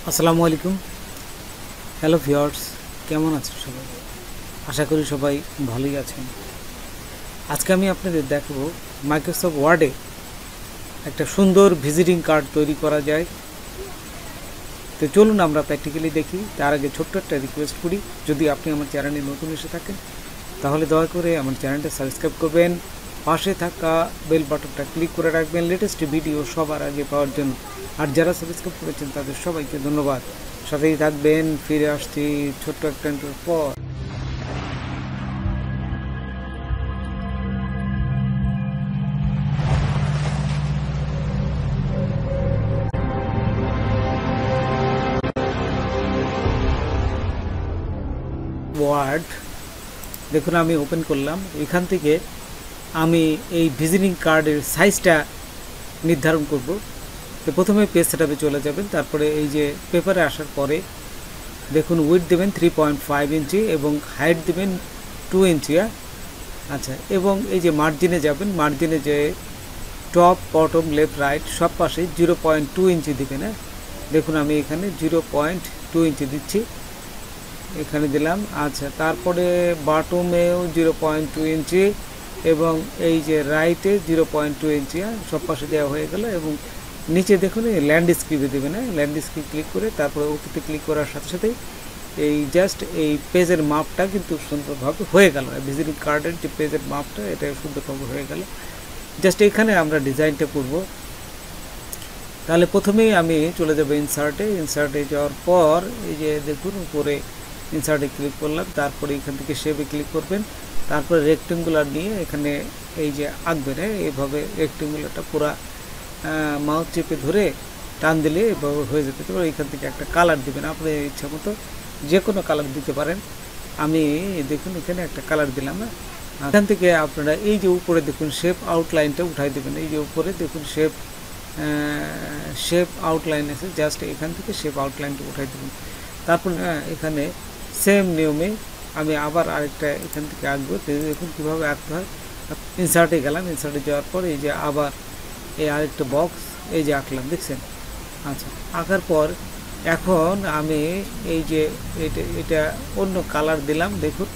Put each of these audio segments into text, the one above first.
আসসালামু আলাইকুম। Hello viewers, কেমন আছেন সবাই? আশা করি সবাই ভালোই আছেন। আজকে আমি আপনাদের দেখাবো মাইক্রোসফট ওয়ার্ডে একটা সুন্দর ভিজিটিং কার্ড তৈরি করা যায়। তো চলুন আমরা প্র্যাকটিক্যালি দেখি। তার আগে ছোট্ট একটা রিকোয়েস্ট করি, যদি আপনি আমার চ্যানেলে নতুন এসে থাকেন তাহলে দয়া করে আমার চ্যানেলটা সাবস্ক্রাইব করবেন, পাশে থাকা বেল বাটনটা ক্লিক করে রাখবেন লেটেস্ট ভিডিও সবার আগে পাওয়ার জন্য। আর যারা সাবস্ক্রাইব করেছেন তাদের সবাইকে ধন্যবাদ। সাথেই থাকবেন। ফিরে আসছি ছোট্ট একটা ইন্টারভিউর পর। ওয়ার্ড দেখুন, আমি ওপেন করলাম। এখান থেকে আমি এই ভিজিটিং কার্ডের সাইজটা নির্ধারণ করব। তো প্রথমে পেজ সেটআপে চলে যাবেন, তারপরে এই যে পেপারে আসার পরে দেখুন উইডথ দেবেন 3.5 ইঞ্চি এবং হাইট দেবেন 2 ইঞ্চি। আচ্ছা, এবং এই যে মার্জিনে যাবেন, মার্জিনে যে টপ বটম লেফট রাইট সব পাশে 0.2 ইঞ্চি দেবেন। দেখুন আমি এখানে 0.2 ইঞ্চি দিচ্ছি, এখানে দিলাম। আচ্ছা, তারপরে বাটমেও 0.2 ইঞ্চি এবং এই যে রাইটে 0.2 ইঞ্চি সব পাশে দেওয়া হয়ে গেল। এবং নিচে দেখুন এই ল্যান্ডস্কেপে দেবেন। ল্যান্ডস্কেপ ক্লিক করে তারপরে ওকেতে ক্লিক করার সাথে সাথেই এই জাস্ট এই পেজের মাপটা কিন্তু সুন্দরভাবে হয়ে গেল। ভিজিটিং কার্ডের যে পেজের মাপটা এটা সুন্দরভাবে হয়ে গেল। জাস্ট এখানে আমরা ডিজাইনটা করব। তাহলে প্রথমেই আমি চলে যাব ইনসার্টে যাওয়ার পর এই যে দেখুন উপরে ইনসার্টে ক্লিক করলাম, তারপরে এখান থেকে শেপে ক্লিক করবেন, তারপরে রেক্টেঙ্গুলার নিয়ে এখানে এই যে আঁকবেন। এইভাবে রেক্টেঙ্গুলারটা পুরা মাউস চেপে ধরে টান দিলে এভাবে হয়ে যেতে পারে। এখান থেকে একটা কালার দেবেন, আপনার ইচ্ছা মতো যে কোনো কালার দিতে পারেন। আমি দেখুন এখানে একটা কালার দিলাম। এখান থেকে আপনারা এই যে উপরে দেখুন শেপ আউটলাইনটা উঠাই দেবেন। এই যে উপরে দেখুন শেপ আউটলাইন আছে, জাস্ট এখান থেকে শেপ আউটলাইনটা উঠাই দেবেন। তারপর এখানে সেম নিয়মে আমি আবার আরেকটা এখান থেকে আঁকবো। দেখুন কীভাবে আঁকতে হয়। ইনসার্টে গেলাম, ইনসার্টে যাওয়ার পর এই যে আবার এই আরেকটা বক্স এই যে আঁকলাম, দেখছেন? আচ্ছা, আঁকার পর এখন আমি এই যে এটা অন্য কালার দিলাম দেখুন,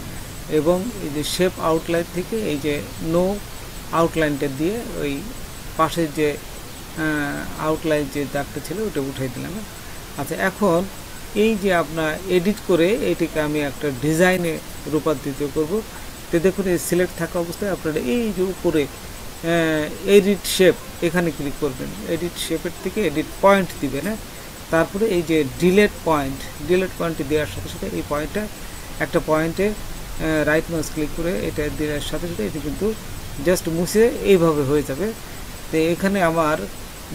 এবং এই যে শেপ আউটলাইন থেকে এই যে নো আউটলাইনটা দিয়ে ওই পাশের যে আউটলাইন যে দাগটা ছিল ওটা উঠাই দিলাম। আচ্ছা, এখন এই যে আপনার এডিট করে এটিকে আমি একটা ডিজাইনে রূপান্তরিত করব। তো দেখুন এই সিলেক্ট থাকা অবস্থায় আপনারা এই যে উপরে এডিট শেপ এখানে ক্লিক করবেন। এডিট শেপের থেকে এডিট পয়েন্ট দিবেন। তারপরে এই যে ডিলেট পয়েন্ট দেওয়ার সাথে সাথে এই পয়েন্টটা একটা পয়েন্টে রাইট মাউস ক্লিক করে এটা দেওয়ার সাথে সাথে এটি কিন্তু জাস্ট মুছে এইভাবে হয়ে যাবে। তো এখানে আমার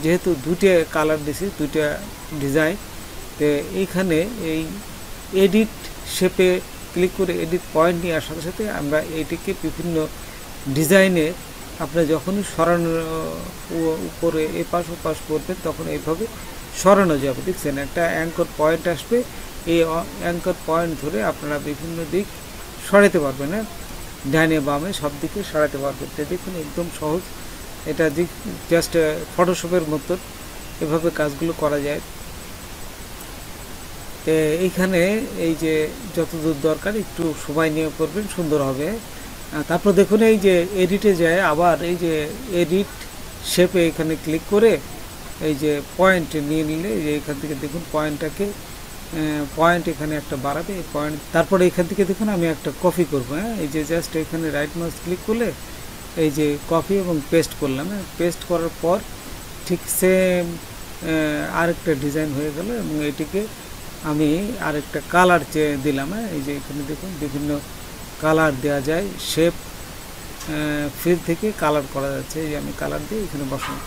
যেহেতু দুটো কালার দিছি, দুটো ডিজাইন, তো এইখানে এই এডিট শেপে ক্লিক করে এডিট পয়েন্ট নেওয়ার সাথে সাথে আমরা এইটিকে বিভিন্ন ডিজাইনে আপনার যখনই সরানো উপরে এপাশ ওপাশ করবেন তখন এইভাবে সরানো যাবে। দেখছেন একটা অ্যাঙ্কর পয়েন্ট আসবে, এই অ্যাঙ্কর পয়েন্ট ধরে আপনারা বিভিন্ন দিক সরাতে পারবেন। ডাইনে বামে সব দিকে সরাতে পারবেন। তো দেখুন একদম সহজ, এটা জাস্ট ফটোশপের মতো এভাবে কাজগুলো করা যায়। তো এইখানে এই যে যতদূর দরকার একটু সময় নিয়ে করবেন, সুন্দর হবে। তারপর দেখুন এই যে এডিটে যায়, আবার এই যে এডিট শেপে এখানে ক্লিক করে এই যে পয়েন্ট নিয়ে নিলে এই যে এখান থেকে দেখুন পয়েন্ট এখানে একটা বাড়াবে এই পয়েন্ট। তারপরে এখান থেকে দেখুন আমি একটা কপি করব। এই যে জাস্ট এখানে রাইট মাউস ক্লিক করলে এই যে কপি এবং পেস্ট করলাম। পেস্ট করার পর ঠিক সেম আরেকটা ডিজাইন হয়ে গেল এবং এটিকে আমি আরেকটা কালার দিলাম। এই যে এখানে দেখুন বিভিন্ন কালার দেওয়া যায়, শেপ ফিল থেকে কালার করা যাচ্ছে। এই যে আমি কালার দিয়ে এখানে বসালাম।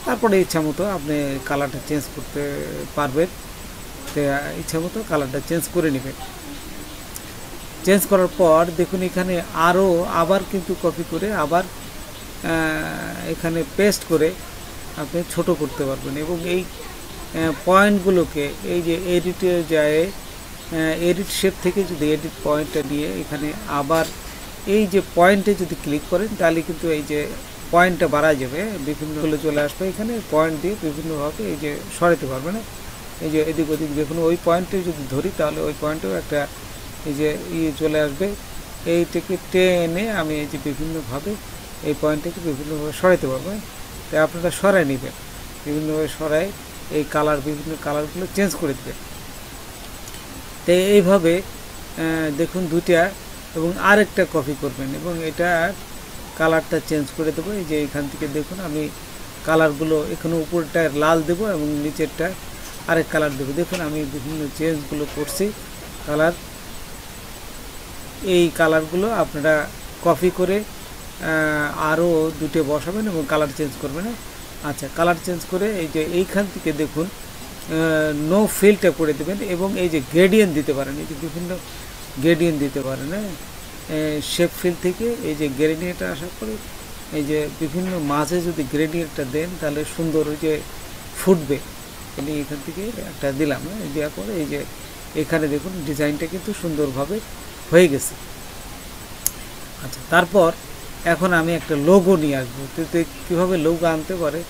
তারপরে ইচ্ছা মতো আপনি কালারটা চেঞ্জ করতে পারবেন। তো ইচ্ছা মতো কালারটা চেঞ্জ করে নেবেন। চেঞ্জ করার পর দেখুন এখানে আবার কিন্তু কপি করে আবার এখানে পেস্ট করে আপনি ছোট করতে পারবেন। এবং এই পয়েন্টগুলোকে এই যে এডিটে যায়, এডিট শেপ থেকে যদি এডিট পয়েন্টটা নিয়ে এখানে আবার এই যে পয়েন্টে যদি ক্লিক করেন তাহলে কিন্তু এই যে পয়েন্টটা বাড়া যাবে, বিভিন্নগুলো চলে আসবে। এখানে পয়েন্ট দিয়ে বিভিন্নভাবে এই যে সরাতে পারবে না। এই যে এদিক ওদিক দেখুন ওই পয়েন্টে যদি ধরি তাহলে ওই পয়েন্টেও একটা এই যে চলে আসবে। এইটাকে টেনে আমি এই যে বিভিন্নভাবে এই পয়েন্টটাকে বিভিন্নভাবে সরাইতে পারবো। তাই আপনারা সরাই নেবেন, বিভিন্নভাবে সরাই এই কালার বিভিন্ন কালারগুলো চেঞ্জ করে দেবেন। তো এইভাবে দেখুন দুইটা, এবং আরেকটা কপি করবেন এবং এটা কালারটা চেঞ্জ করে দেবো। এই যে এখান থেকে দেখুন আমি কালারগুলো এখানে উপরটা লাল দেবো এবং নিচেরটা আরেক কালার দেবো। দেখুন আমি বিভিন্ন চেঞ্জগুলো করছি কালার। এই কালারগুলো আপনারা কপি করে আরও দুটো বসাবেন এবং কালার চেঞ্জ করবেন। আচ্ছা, কালার চেঞ্জ করে এই যে এইখান থেকে দেখুন নো ফিলটা করে দেবেন এবং এই যে গ্রেডিয়েন্ট দিতে পারেন, এই যে বিভিন্ন গ্রেডিয়েন্ট দিতে পারেন। শেপ ফিল থেকে এই যে গ্রেডিয়েন্টটা আসার পরে এই যে বিভিন্ন মাঝে যদি গ্রেডিয়েন্টটা দেন তাহলে সুন্দর ওই যে ফুটবে। এখান থেকে একটা দিলাম, দেওয়ার পরে এই যে এখানে দেখুন ডিজাইনটা কিন্তু সুন্দরভাবে হয়ে গেছে। আচ্ছা, তারপর এখন আমি একটা লোগো নিয়ে আসবো। তো কীভাবে লোগো আনতে পারে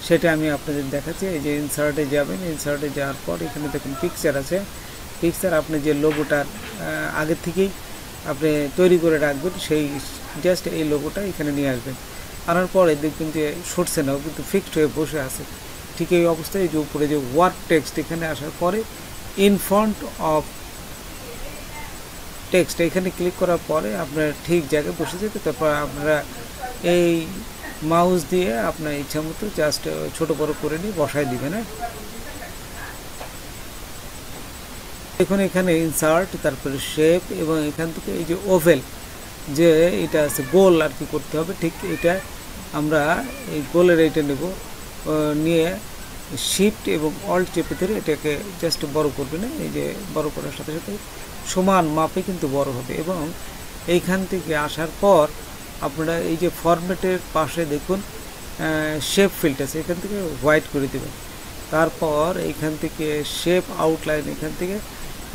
সেটা আমি আপনাদের দেখাচ্ছি। এই যে ইনসার্টে যাবেন, ইনসার্টে যাওয়ার পর এখানে দেখুন পিকচার আছে। পিকচার আপনি যে লোগোটার আগে থেকেই আপনি তৈরি করে রাখবেন, সেই জাস্ট এই লোগোটা এখানে নিয়ে আসবেন। আনার পরে দেখবেন যে সরছে না, কিন্তু ফিক্সড হয়ে বসে আছে। ঠিক এই অবস্থায় যে উপরে যে ওয়ার্ড টেক্সট এখানে আসার পরে ইন ফ্রন্ট অফ টেক্সট এখানে ক্লিক করার পরে আপনার ঠিক জায়গায় বসে যাবে। তারপর আপনারা এই মাউস দিয়ে আপনার ইচ্ছা মতো জাস্ট ছোটো বড়ো করে নিয়ে বসায় দিবেন। দেখুন এখানে ইনসার্ট, তারপরে শেপ, এবং এখান থেকে এই যে ওভেল যে এটা আছে গোল আর কি করতে হবে, ঠিক এটা আমরা এই গোলের এইটা নেব, নিয়ে শিফট এবং অল্ট চেপে ধরে এটাকে জাস্ট বড় করবে না। এই যে বড় করার সাথে সাথে সমান মাপে কিন্তু বড় হবে। এবং এইখান থেকে আসার পর আপনারা এই যে ফরম্যাটের পাশে দেখুন শেপ ফিল্ড আছে, এখান থেকে হোয়াইট করে দেবেন। তারপর এইখান থেকে শেপ আউটলাইন, এখান থেকে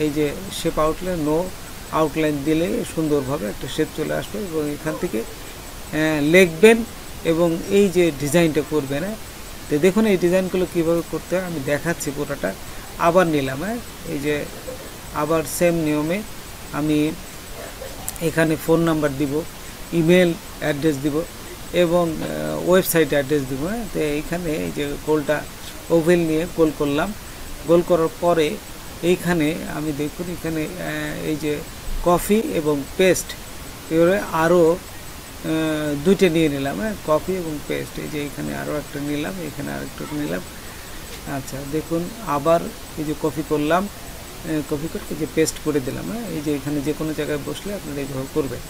এই যে শেপ আউটলাইন নো আউটলাইন দিলে সুন্দরভাবে একটা শেপ চলে আসবে। এবং এখান থেকে লিখবেন এবং এই যে ডিজাইনটা করবেন। তো দেখুন এই ডিজাইনগুলো কীভাবে করতে হয় আমি দেখাচ্ছি পুরোটা। আবার নিলাম, এই যে আবার সেম নিয়মে আমি এখানে ফোন নাম্বার দিব, ইমেল অ্যাড্রেস দিব এবং ওয়েবসাইট অ্যাড্রেস দিব। তো এইখানে এই যে গোলটা ওভেল নিয়ে গোল করলাম। গোল করার পরে এইখানে আমি দেখুন এখানে এই যে কপি এবং পেস্ট এবারে আরও দুইটা নিয়ে নিলাম, কপি এবং পেস্ট। এই যে এখানে আরও একটা নিলাম, এখানে আরেকটা নিলাম। আচ্ছা, দেখুন আবার এই যে কপি করলাম, কপি করে এই যে পেস্ট করে দিলাম। এই যে এখানে যে কোনো জায়গায় বসলে আপনারা এইভাবে করবেন।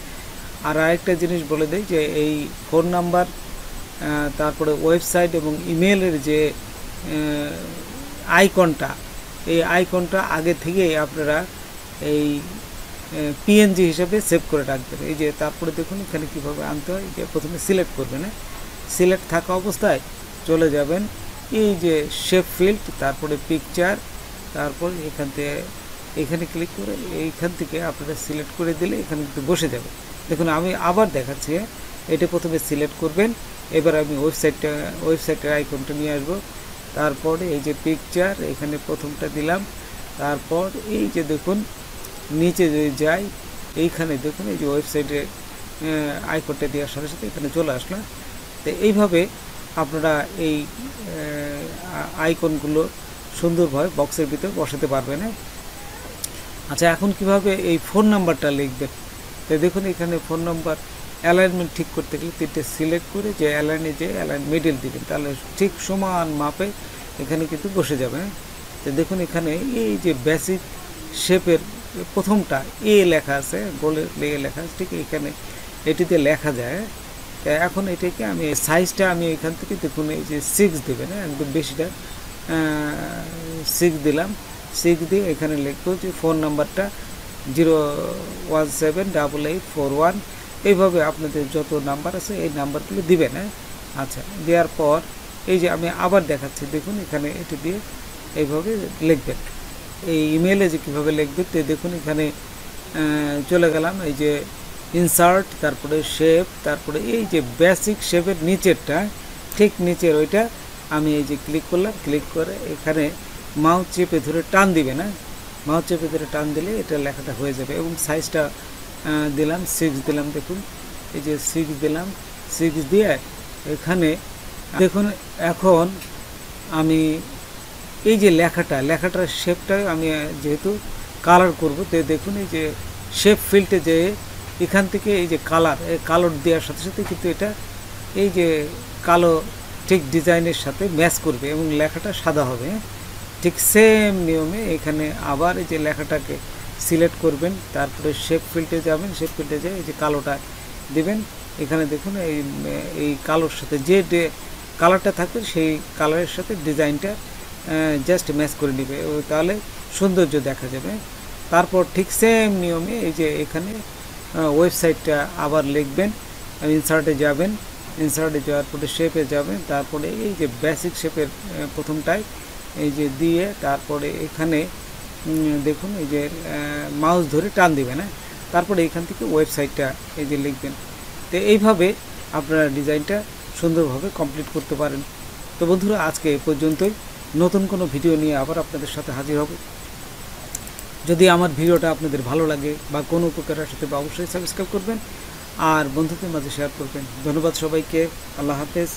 আর আরেকটা জিনিস বলে দেই যে এই ফোন নাম্বার, তারপরে ওয়েবসাইট এবং ইমেলের যে আইকনটা, এই আইকনটা আগে থেকেই আপনারা এই পিএনজি হিসাবে সেভ করে রাখবেন। এই যে তারপরে দেখুন এখানে কীভাবে আনতে হয়, যে প্রথমে সিলেক্ট করবেন, সিলেক্ট থাকা অবস্থায় চলে যাবেন এই যে শেপ ফিল্ড, তারপরে পিকচার, তারপর এখান থেকে এখানে ক্লিক করে এইখান থেকে আপনারা সিলেক্ট করে দিলে এখানে কিন্তু বসে যাবে। দেখুন আমি আবার দেখাচ্ছি, এটা প্রথমে সিলেক্ট করবেন। এবার আমি ওয়েবসাইটের আইকনটা নিয়ে আসবো। তারপরে এই যে পিকচার এখানে প্রথমটা দিলাম। তারপর এই যে দেখুন নিচে যদি যাই এইখানে দেখুন এই যে ওয়েবসাইটে আইকনটা দেওয়ার সাথে সাথে এখানে চলে আসলো। তো এইভাবে আপনারা এই আইকনগুলো সুন্দরভাবে বক্সের ভিতরে বসাতে পারবেন। আচ্ছা, এখন কিভাবে এই ফোন নাম্বারটা লিখবেন? তো দেখুন এখানে ফোন নাম্বার অ্যালাইনমেন্ট ঠিক করতে গেলে তিনটে সিলেক্ট করে যে অ্যালাইনে যে অ্যালাইন মিডল দিবেন, তাহলে ঠিক সমান মাপে এখানে কিন্তু বসে যাবে। তো দেখুন এখানে এই যে বেসিক শেপের প্রথমটা এ লেখা আছে, গোলের লেখা আছে, ঠিক এখানে এটিতে লেখা যায়। এখন এটাকে আমি সাইজটা আমি এখান থেকে দেখুন এই যে 6 দেবেন, একদম বেশিটা 6 দিলাম। 6 দিয়ে এখানে লিখবো যে ফোন নাম্বারটা 0178841। এইভাবে আপনাদের যত নাম্বার আছে এই নাম্বারগুলো দিবেন। আচ্ছা, দেওয়ার পর এই যে আমি আবার দেখাচ্ছি, দেখুন এখানে এটি দিয়ে এইভাবে লিখবেন। এই ইমেলে যে কীভাবে লিখবেন তো দেখুন এখানে চলে গেলাম, এই যে ইনসার্ট, তারপরে শেপ, তারপরে এই যে বেসিক শেপের নিচেরটা ঠিক নিচের ওইটা আমি এই যে ক্লিক করলাম। ক্লিক করে এখানে মাউস চেপে ধরে টান দিবে না, মাউস চেপে ধরে টান দিলে এটা লেখাটা হয়ে যাবে। এবং সাইজটা দিলাম 6 দিলাম, দেখুন এই যে 6 দিলাম, 6 দিয়ে এখানে দেখুন এখন আমি এই যে লেখাটার শেপটা আমি যেহেতু কালার করব, তো দেখুন এই যে শেপ ফিল্ডে যে এখান থেকে এই যে কালার দেওয়ার সাথে সাথে কিন্তু এটা এই যে কালো ঠিক ডিজাইনের সাথে ম্যাচ করবে এবং লেখাটা সাদা হবে। ঠিক সেম নিয়মে এখানে আবার এই যে লেখাটাকে সিলেক্ট করবেন, তারপরে শেপ ফিল্ডে যাবেন, শেপ ফিল্ডে যেয়ে এই যে কালোটা দেবেন। এখানে দেখুন এই কালোর সাথে যে কালারটা থাকবে সেই কালারের সাথে ডিজাইনটা জাস্ট ম্যাচ করে নেবে, তাহলে সৌন্দর্য দেখা যাবে। তারপর ঠিক সেম নিয়মে এই যে এখানে ওয়েবসাইটটা আবার লিখবেন, ইনসার্টে যাবেন, ইনসার্টে যাওয়ার পরে শেপে যাবেন, তারপরে এই যে বেসিক শেপের প্রথমটায় এই যে দিয়ে তারপরে এখানে দেখুন এই যে মাউস ধরে টান দিবেন, হ্যাঁ, তারপরে এখান থেকে ওয়েবসাইটটা এই যে লিখবেন। তো এইভাবে আপনারা ডিজাইনটা সুন্দরভাবে কমপ্লিট করতে পারেন। তো বন্ধুরা, আজকে এ পর্যন্তই। নতুন কোনো ভিডিও নিয়ে আবার আপনাদের সাথে হাজির হব। যদি আমার ভিডিওটা আপনাদের ভালো লাগে বা কোনো উপকার আসে তবে অবশ্যই সাবস্ক্রাইব করবেন আর বন্ধুদের মাঝে শেয়ার করবেন। ধন্যবাদ সবাইকে। আল্লাহ হাফেজ।